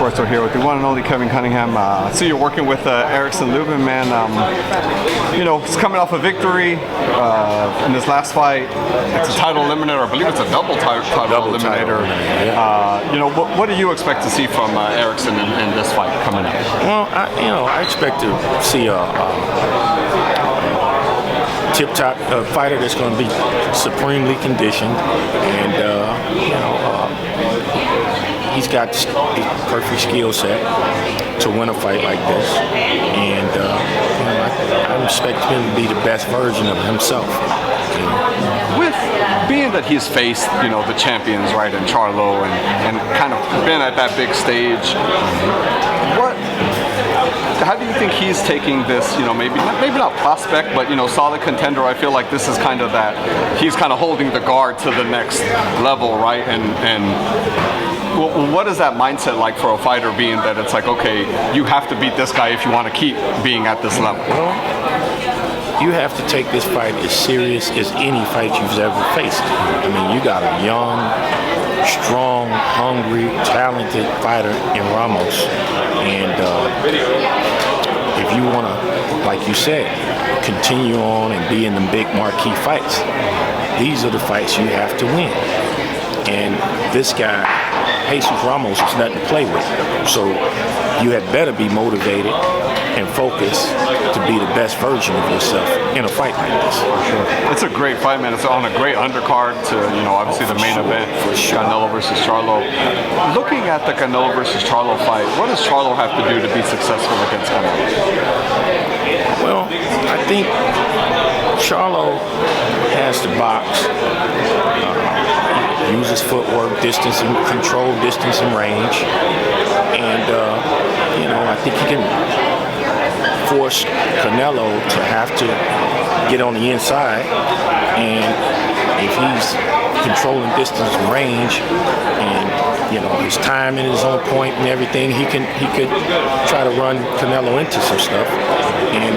Sports are here with the one and only Kevin Cunningham. So you're working with Erickson Lubin, man. He's coming off a victory in his last fight. It's a title eliminator. I believe it's a double title eliminator. What do you expect to see from Erickson in this fight coming up? Well, I expect to see a tip-top fighter that's going to be supremely conditioned, and he's got the perfect skill set to win a fight like this, and I expect him to be the best version of himself. With being that he's faced, the champions, right, in Charlo, and kind of been at that big stage, how do you think he's taking this, maybe not prospect, but, solid contender? I feel like this is kind of that, he's kind of holding the guard to the next level, right? And what is that mindset like for a fighter, being that it's like, okay, you have to beat this guy if you want to keep being at this level? Well, you have to take this fight as serious as any fight you've ever faced. I mean, you got a young, strong, hungry, talented fighter in Ramos, and if you want to, like you said, continue on and be in the big marquee fights, these are the fights you have to win. And this guy, Jesus Ramos, is nothing to play with. So you had better be motivated and focused to be the best version of yourself in a fight like this. Sure. It's a great fight, man. It's on a great undercard to, obviously the main event, Canelo versus Charlo. Looking at the Canelo versus Charlo fight, what does Charlo have to do to be successful against Canelo? Well, I think Charlo has to box, use his footwork, distance and control, distance and range, and I think he can force Canelo to have to get on the inside, and if he's controlling distance and range, and his timing is on point and everything, he could try to run Canelo into some stuff. And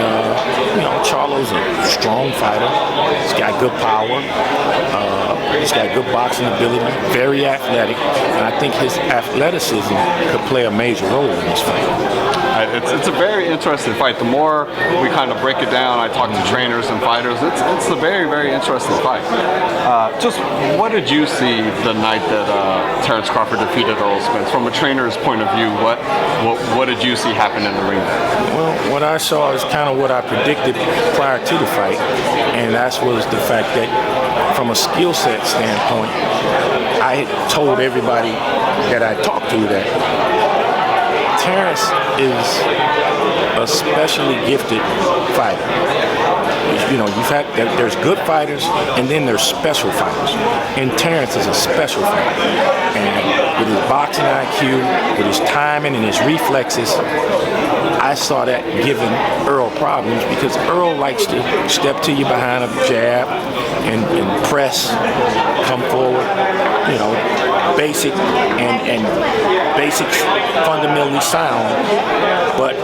Charlo's a strong fighter. He's got good power. He's got good boxing ability. Very athletic, and I think his athleticism could play a major role in this fight. It's a very interesting fight. The more we kind of break it down, I talk to trainers and fighters. It's a very, very interesting fight. Just what did you see the night that Terence Crawford defeated Earl Spence? From a trainer's point of view, what did you see happen in the ring? Well, what I saw is kind of what I predicted prior to the fight, and that was the fact that from a skill set standpoint, I told everybody that I talked to that Terence is a specially gifted fighter. There's good fighters, and then there's special fighters. And Terence is a special fighter. And with his boxing IQ, with his timing and his reflexes, I saw that giving Earl problems, because Earl likes to step to you behind a jab and press, come forward, basic and basic, fundamentally sound. But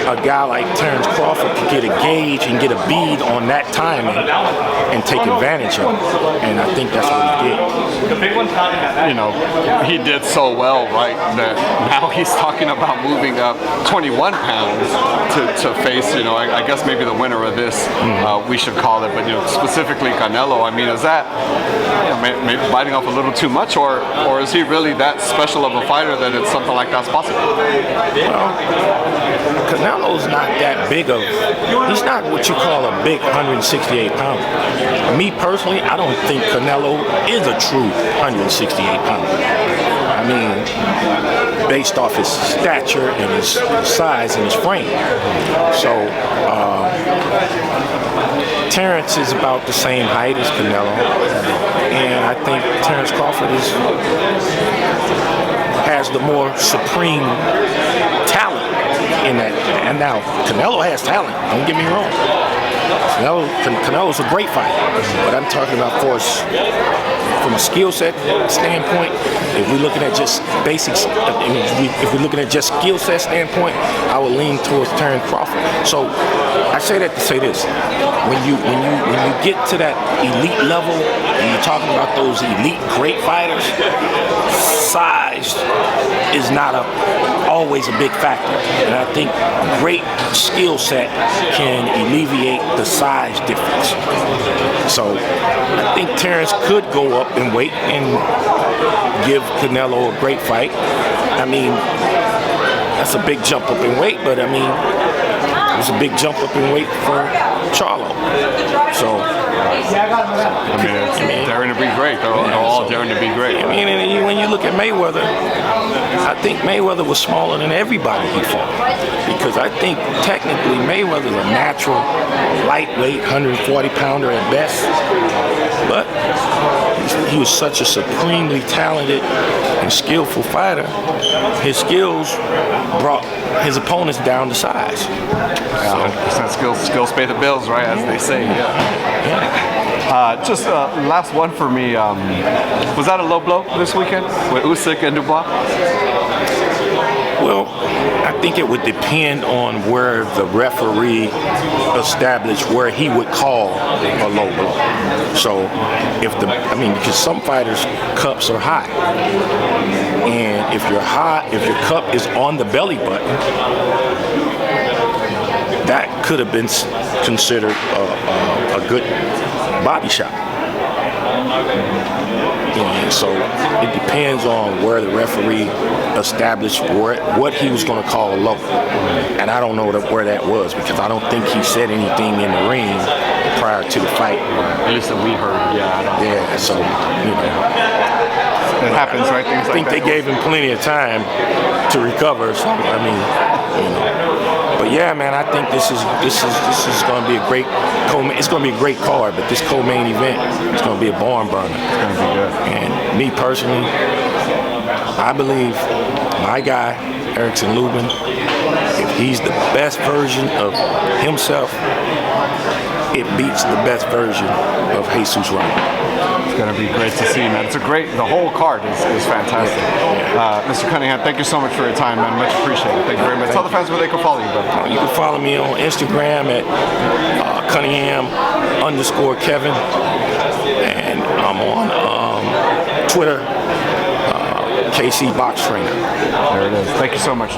a guy like Terence Crawford could get a gauge and get a bead on that timing and take advantage of it. And I think that's what he did. He did so well, right, that now he's talking about moving up 21 pounds to face, I guess maybe the winner of this, we should call it, but specifically Canelo. I mean, is that maybe biting off a little too much, or is he really that special of a fighter that it's something like that's possible? Well, Canelo's not that big he's not what you call a big 168 pounder. Me personally, I don't think Canelo is a true 168 pounder. I mean, based off his stature and his size and his frame. So, Terence is about the same height as Canelo, and I think Terence Crawford has the more supreme talent in that. And now Canelo has talent, don't get me wrong. Canelo's a great fighter, but I'm talking about from a skill set standpoint. If we're looking at just basics, if we're looking at just skill set standpoint, I would lean towards Terence Crawford. So I say that to say this: when you get to that elite level, when you're talking about those elite great fighters, size is not always a big factor. And I think great skill set can alleviate the size difference. So I think Terence could go up in weight and give Canelo a great fight. I mean, that's a big jump up in weight, but I mean, it was a big jump up in weight for Charlo. So, I mean, it's daring to be great. They're all daring to be great. I mean, and when you look at Mayweather, I think Mayweather was smaller than everybody he fought. Because I think technically Mayweather's a natural lightweight, 140-pounder at best. But he was such a supremely talented and skillful fighter. His skills brought his opponents down to size. Yeah, skills pay the bills, right? As they say. Yeah. Just last one for me. Was that a low blow this weekend with Usyk and Dubois? Well, I think it would depend on where the referee established where he would call a low blow. So, because some fighters' cups are high, and if your cup is on the belly button, that could have been considered a good body shot. And so it depends on where the referee established what he was going to call a low. And I don't know where that was, because I don't think he said anything in the ring prior to the fight. At least that we heard. Yeah, so, it happens, right? I think they gave him plenty of time to recover. So, I mean, but yeah, man, I think this is going to be a great it's going to be a great card. But this co-main event is going to be a barn burner. It's going to be good. And me personally, I believe my guy, Erickson Lubin, if he's the best version of himself, it beats the best version of Jesus Ramos. It's going to be great to see, man. The whole card is fantastic. Mr. Cunningham, thank you so much for your time, man. Much appreciated. Thank you very much. Tell the fans where they can follow you, brother. You can follow me on Instagram at Cunningham_Kevin, and I'm on Twitter, KC Box Trainer. There it is. Thank you so much.